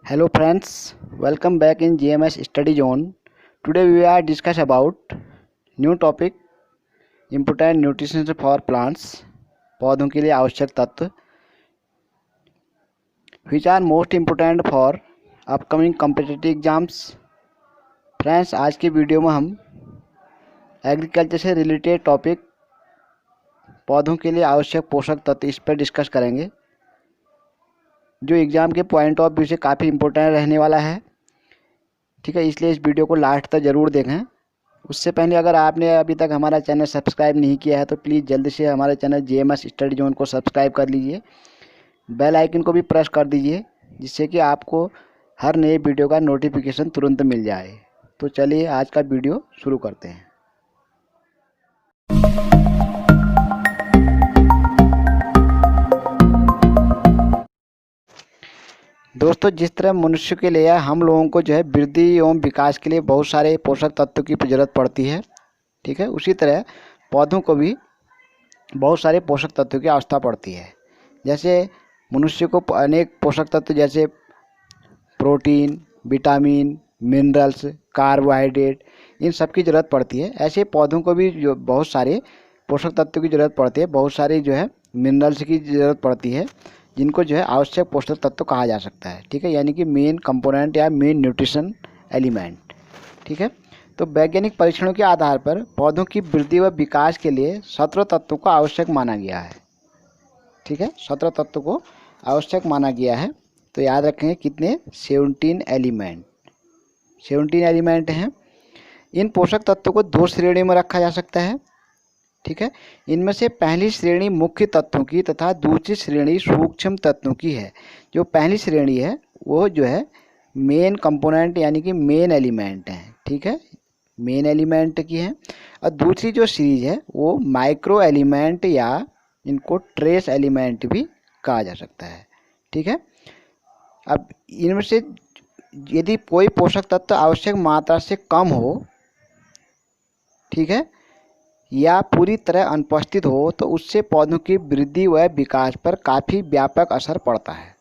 Hello friends, welcome back in GMS Study Zone. Today we are discuss about new topic important nutrition for plants. पौधों के लिए आवश्यक तत्व which are most important for upcoming competitive exams. Friends, आज की video में हम agriculture से रिलेटेड टॉपिक पौधों के लिए आवश्यक पोषक तत्व इस पर डिस्कस करेंगे, जो एग्ज़ाम के पॉइंट ऑफ व्यू से काफ़ी इम्पोर्टेंट रहने वाला है। ठीक है, इसलिए इस वीडियो को लास्ट तक ज़रूर देखें। उससे पहले अगर आपने अभी तक हमारा चैनल सब्सक्राइब नहीं किया है तो प्लीज़ जल्दी से हमारे चैनल GMS स्टडी जोन को सब्सक्राइब कर लीजिए, बेल आइकन को भी प्रेस कर दीजिए, जिससे कि आपको हर नए वीडियो का नोटिफिकेशन तुरंत मिल जाए। तो चलिए आज का वीडियो शुरू करते हैं। दोस्तों, जिस तरह मनुष्य के लिए हम लोगों को वृद्धि एवं विकास के लिए बहुत सारे पोषक तत्वों की ज़रूरत पड़ती है। ठीक है, उसी तरह पौधों को भी बहुत सारे पोषक तत्वों की आवश्यकता पड़ती है। जैसे मनुष्य को अनेक पोषक तत्व जैसे प्रोटीन, विटामिन, मिनरल्स, कार्बोहाइड्रेट, इन सब की ज़रूरत पड़ती है। ऐसे पौधों को भी जो बहुत सारे पोषक तत्वों की ज़रूरत पड़ती है, बहुत सारे मिनरल्स की ज़रूरत पड़ती है, जिनको आवश्यक पोषक तत्व कहा जा सकता है। ठीक है, यानी कि मेन कंपोनेंट या मेन न्यूट्रिशन एलिमेंट। ठीक है, तो वैज्ञानिक परीक्षणों के आधार पर पौधों की वृद्धि व विकास के लिए 17 तत्वों को आवश्यक माना गया है। ठीक है, 17 तत्वों को आवश्यक माना गया है। तो याद रखेंगे कितने, 17 एलिमेंट हैं। इन पोषक तत्वों को दो श्रेणी में रखा जा सकता है। ठीक है, इनमें से पहली श्रेणी मुख्य तत्वों की तथा दूसरी श्रेणी सूक्ष्म तत्वों की है। जो पहली श्रेणी है वो मेन कंपोनेंट यानी कि मेन एलिमेंट है। ठीक है, मेन एलिमेंट की है। और दूसरी जो सीरीज है वो माइक्रो एलिमेंट या इनको ट्रेस एलिमेंट भी कहा जा सकता है। ठीक है, अब इनमें से यदि कोई पोषक तत्व आवश्यक मात्रा से कम हो, ठीक है, या पूरी तरह अनुपस्थित हो तो उससे पौधों की वृद्धि व विकास पर काफ़ी व्यापक असर पड़ता है।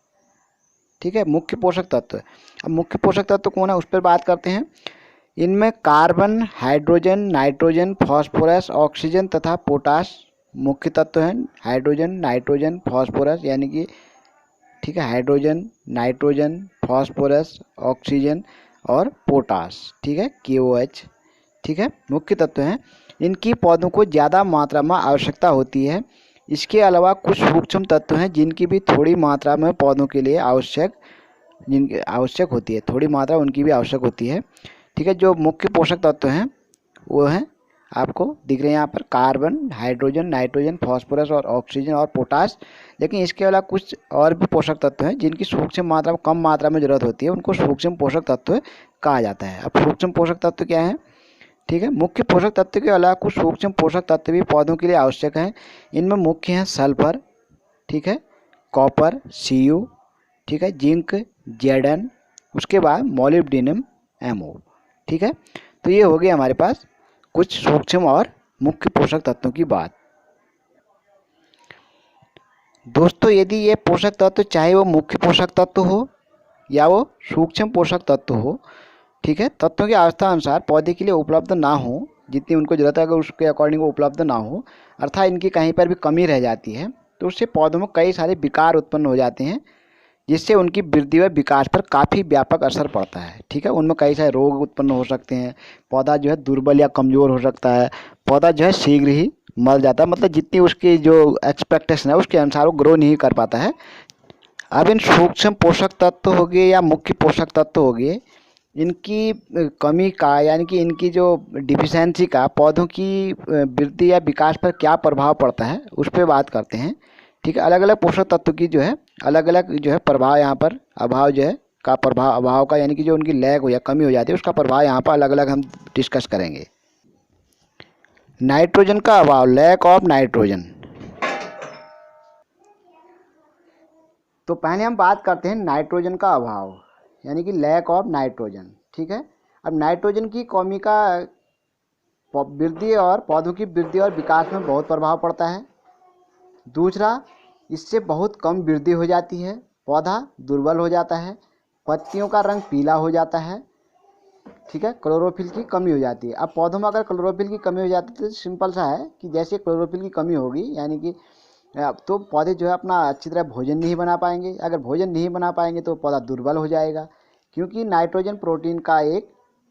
ठीक है, मुख्य पोषक तत्व। अब मुख्य पोषक तत्व कौन है उस पर बात करते हैं। इनमें carbon, hydrogen, nitrogen, phosphorus, oxygen तथा पोटाश मुख्य तत्व हैं। हाइड्रोजन, नाइट्रोजन, फास्फोरस यानी कि ठीक है, हाइड्रोजन, नाइट्रोजन, फास्फोरस, ऑक्सीजन और पोटाश, ठीक है, KOH, ठीक है, मुख्य तत्व हैं। इनकी पौधों को ज़्यादा मात्रा में आवश्यकता होती है। इसके अलावा कुछ सूक्ष्म तत्व हैं जिनकी भी थोड़ी मात्रा में पौधों के लिए आवश्यक होती है, थोड़ी मात्रा उनकी भी आवश्यक होती है। ठीक है, जो मुख्य पोषक तत्व हैं वो हैं, आपको दिख रहे हैं यहाँ पर, कार्बन, हाइड्रोजन, नाइट्रोजन, फास्फोरस और ऑक्सीजन और पोटाश। लेकिन इसके अलावा कुछ और भी पोषक तत्व हैं जिनकी सूक्ष्म मात्रा में, कम मात्रा में ज़रूरत होती है, उनको सूक्ष्म पोषक तत्व कहा जाता है। अब सूक्ष्म पोषक तत्व क्या है? ठीक है, मुख्य पोषक तत्व के अलावा कुछ सूक्ष्म पोषक तत्व भी पौधों के लिए आवश्यक हैं। इनमें मुख्य हैं सल्फर, ठीक है, कॉपर, Cu, ठीक है, जिंक, Zn, उसके बाद मोलिब्डेनम, Mo। ठीक है, तो ये हो गया हमारे पास कुछ सूक्ष्म और मुख्य पोषक तत्वों की बात। दोस्तों, यदि ये पोषक तत्व चाहे वो मुख्य पोषक तत्व हो या वो सूक्ष्म पोषक तत्व हो, ठीक है, तत्वों की अवस्था अनुसार पौधे के लिए उपलब्ध ना हो, जितनी उनको ज़रूरत है अगर उसके अकॉर्डिंग वो उपलब्ध ना हो, अर्थात इनकी कहीं पर भी कमी रह जाती है, तो उससे पौधों में कई सारे विकार उत्पन्न हो जाते हैं, जिससे उनकी वृद्धि व विकास पर काफ़ी व्यापक असर पड़ता है। ठीक है, उनमें कई सारे रोग उत्पन्न हो सकते हैं, पौधा दुर्बल या कमज़ोर हो सकता है, पौधा शीघ्र ही मर जाता है, मतलब जितनी उसकी जो एक्सपेक्टेशन है उसके अनुसार वो ग्रो नहीं कर पाता है। अब इन सूक्ष्म पोषक तत्व हो गए या मुख्य पोषक तत्व हो गए, इनकी कमी का यानी कि इनकी जो डिफिशेंसी का पौधों की वृद्धि या विकास पर क्या प्रभाव पड़ता है उस पर बात करते हैं। ठीक है, अलग अलग पोषक तत्व की अलग अलग प्रभाव यहाँ पर, अभाव का प्रभाव, अभाव का यानी कि जो उनकी लैग हो या कमी हो जाती है उसका प्रभाव यहाँ पर अलग अलग हम डिस्कस करेंगे। नाइट्रोजन का अभाव, लैक ऑफ नाइट्रोजन। तो पहले हम बात करते हैं नाइट्रोजन का अभाव यानी कि लैक ऑफ नाइट्रोजन। ठीक है, अब नाइट्रोजन की कमी का वृद्धि और पौधों की वृद्धि और विकास में बहुत प्रभाव पड़ता है। दूसरा, इससे बहुत कम वृद्धि हो जाती है, पौधा दुर्बल हो जाता है। पत्तियों का रंग पीला हो जाता है, ठीक है, क्लोरोफिल की कमी हो जाती है। अब पौधों में अगर क्लोरोफिल की कमी हो जाती है तो सिंपल सा है कि जैसे क्लोरोफिल की कमी होगी यानी कि तो पौधे जो है अपना अच्छी तरह भोजन नहीं बना पाएंगे। अगर भोजन नहीं बना पाएंगे तो पौधा दुर्बल हो जाएगा, क्योंकि नाइट्रोजन प्रोटीन का एक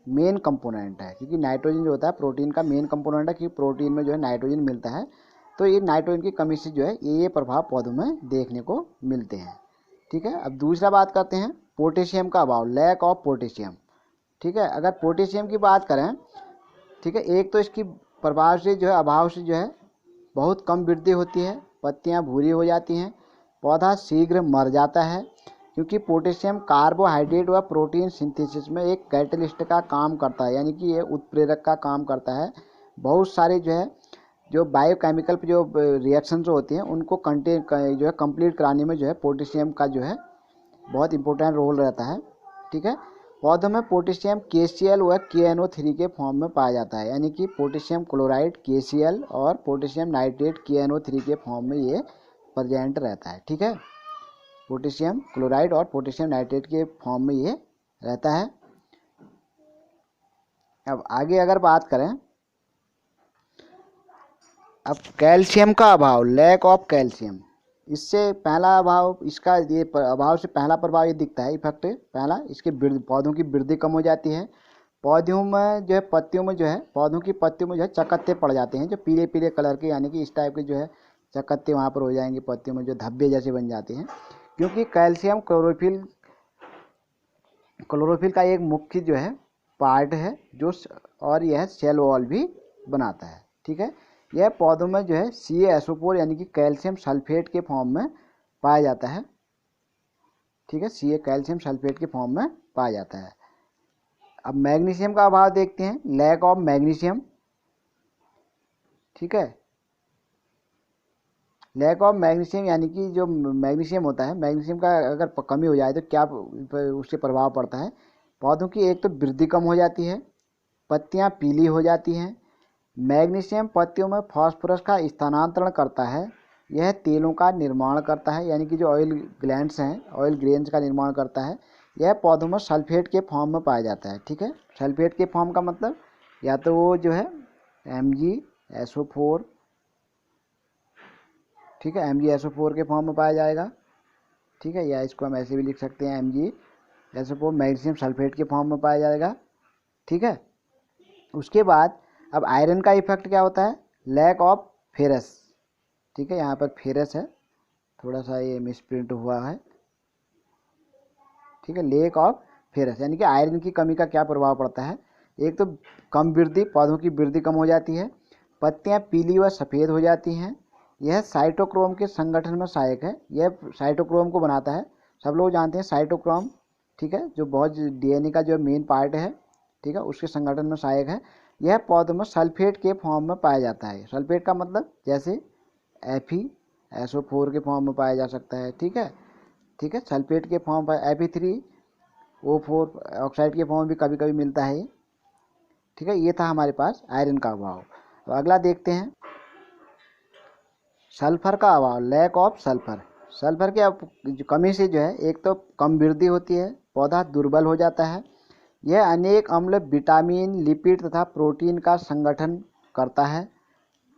मेन कंपोनेंट है। क्योंकि नाइट्रोजन जो होता है प्रोटीन का मेन कंपोनेंट है, क्योंकि प्रोटीन में जो है नाइट्रोजन मिलता है। तो ये नाइट्रोजन की कमी से जो है ये प्रभाव पौधों में देखने को मिलते हैं, ठीक है। अब दूसरा बात करते हैं पोटेशियम का अभाव, लैक ऑफ पोटेशियम, ठीक है। अगर पोटेशियम की बात करें, ठीक है, एक तो इसकी प्रभाव से जो है अभाव से जो है बहुत कम वृद्धि होती है, पत्तियां भूरी हो जाती हैं, पौधा शीघ्र मर जाता है। क्योंकि पोटेशियम कार्बोहाइड्रेट व प्रोटीन सिंथेसिस में एक कैटलिस्ट का काम करता है, यानी कि ये उत्प्रेरक का काम करता है। बहुत सारे जो बायोकेमिकल जो रिएक्शंस होती हैं उनको जो है कंप्लीट कराने में जो है पोटेशियम का जो है बहुत इंपॉर्टेंट रोल रहता है, ठीक है। पौधों में पोटेशियम KCl व KNO3 के फॉर्म में पाया जाता है, यानी कि पोटेशियम क्लोराइड KCl और पोटेशियम नाइट्रेट KNO3 के फॉर्म में ये प्रेजेंट रहता है, ठीक है। पोटेशियम क्लोराइड और पोटेशियम नाइट्रेट के फॉर्म में ये रहता है। अब आगे अगर बात करें, अब कैल्शियम का अभाव, लैक ऑफ कैल्शियम, इससे पहला अभाव, इसका ये अभाव से पहला प्रभाव ये दिखता है इफेक्ट पहला, इसके पौधों की वृद्धि कम हो जाती है। पौधों में जो है पत्तियों में जो है पौधों की पत्तियों में जो है चकत्ते पड़ जाते हैं, जो पीले पीले कलर के, यानी कि इस टाइप के जो है चकत्ते वहाँ पर हो जाएंगे पत्तियों में, जो धब्बे जैसे बन जाते हैं। क्योंकि कैल्शियम क्लोरोफिल का एक मुख्य जो है पार्ट है, जो और यह सेल वॉल भी बनाता है, ठीक है। यह पौधों में जो है CaSO4 यानी कि कैल्शियम सल्फेट के फॉर्म में पाया जाता है, ठीक है। कैल्शियम सल्फेट के फॉर्म में पाया जाता है। अब मैग्नीशियम का अभाव देखते हैं, लैक ऑफ मैग्नीशियम, ठीक है। लैक ऑफ मैग्नीशियम यानी कि जो मैग्नीशियम होता है, मैग्नीशियम का अगर कमी हो जाए तो क्या उससे प्रभाव पड़ता है। पौधों की एक तो वृद्धि कम हो जाती है, पत्तियां पीली हो जाती हैं। मैग्नीशियम पत्तियों में फास्फोरस का स्थानांतरण करता है, यह तेलों का निर्माण करता है, यानी कि जो ऑयल ग्लैंड्स हैं, ऑयल ग्रेन्स का निर्माण करता है। यह पौधों में सल्फेट के फॉर्म में पाया जाता है, ठीक है। सल्फेट के फॉर्म का मतलब या तो वो जो है MgSO4, ठीक है, MgSO4 के फॉर्म में पाया जाएगा, ठीक है। या इसको हम ऐसे भी लिख सकते हैं MgSO4 मैग्नीशियम सल्फेट के फॉर्म में पाया जाएगा, ठीक है। उसके बाद अब आयरन का इफेक्ट क्या होता है, लैक ऑफ फेरस, ठीक है। यहाँ पर फेरस है, थोड़ा सा ये मिसप्रिंट हुआ है, ठीक है। लैक ऑफ फेरस यानी कि आयरन की कमी का क्या प्रभाव पड़ता है। एक तो कम वृद्धि, पौधों की वृद्धि कम हो जाती है, पत्तियाँ पीली व सफ़ेद हो जाती हैं। यह साइटोक्रोम के संगठन में सहायक है, यह साइटोक्रोम को बनाता है। सब लोग जानते हैं साइटोक्रोम, ठीक है, जो बहुत DNA का जो मेन पार्ट है, ठीक है, उसके संगठन में सहायक है। यह पौधों में सल्फेट के फॉर्म में पाया जाता है। सल्फेट का मतलब जैसे FeSO4 के फॉर्म में पाया जा सकता है, ठीक है, ठीक है। सल्फेट के फॉर्म पर Fe3O4 ऑक्साइड के फॉर्म भी कभी कभी मिलता है, ठीक है। ये था हमारे पास आयरन का अभाव। तो अगला देखते हैं सल्फर का अभाव, लैक ऑफ सल्फर। सल्फर की कमी से जो है एक तो कम वृद्धि होती है, पौधा दुर्बल हो जाता है। यह अनेक अम्ल, विटामिन, लिपिड तथा प्रोटीन का संगठन करता है,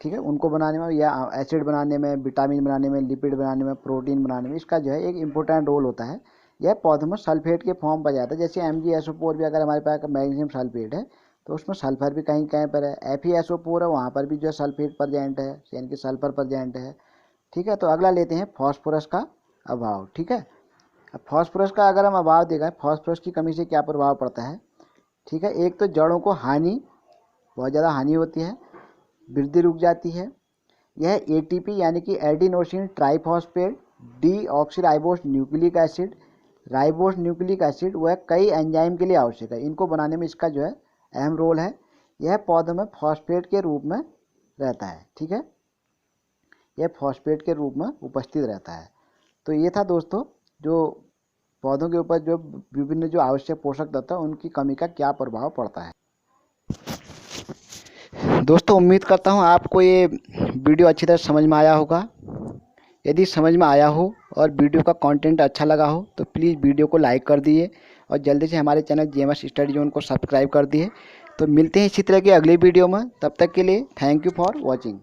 ठीक है, उनको बनाने में या एसिड बनाने में, विटामिन बनाने में, लिपिड बनाने में, प्रोटीन बनाने में इसका जो है एक इम्पोर्टेंट रोल होता है। यह पौधों में सल्फेट के फॉर्म पर जाता है, जैसे MgSO4 भी अगर हमारे पास मैग्नीशियम सल्फेट है तो उसमें सल्फर भी कहीं कहीं पर है। FeSO4 है, वहाँ पर भी जो है सल्फेट प्रेजेंट है, यानी कि सल्फर प्रेजेंट है, ठीक है। तो अगला लेते हैं फॉस्फोरस का अभाव, ठीक है। अब फॉस्फोरस का अगर हम अभाव देखें, फॉस्फोरस की कमी से क्या प्रभाव पड़ता है, ठीक है। एक तो जड़ों को बहुत ज़्यादा हानि होती है, वृद्धि रुक जाती है। यह ATP यानी कि adenosine triphosphate deoxyribose nucleic acid, ribose nucleic acid वह कई एंजाइम के लिए आवश्यक है, इनको बनाने में इसका जो है अहम रोल है। यह पौधों में फॉस्फेट के रूप में रहता है, ठीक है, यह फॉस्फेट के रूप में उपस्थित रहता है। तो ये था दोस्तों जो पौधों के ऊपर जो विभिन्न जो आवश्यक पोषक तत्व है उनकी कमी का क्या प्रभाव पड़ता है। दोस्तों उम्मीद करता हूँ आपको ये वीडियो अच्छी तरह समझ में आया होगा। यदि समझ में आया हो और वीडियो का कंटेंट अच्छा लगा हो तो प्लीज़ वीडियो को लाइक कर दिए और जल्दी से हमारे चैनल जेएमएस स्टडी जोन को सब्सक्राइब कर दिए। तो मिलते हैं इसी तरह की अगली वीडियो में, तब तक के लिए थैंक यू फॉर वॉचिंग।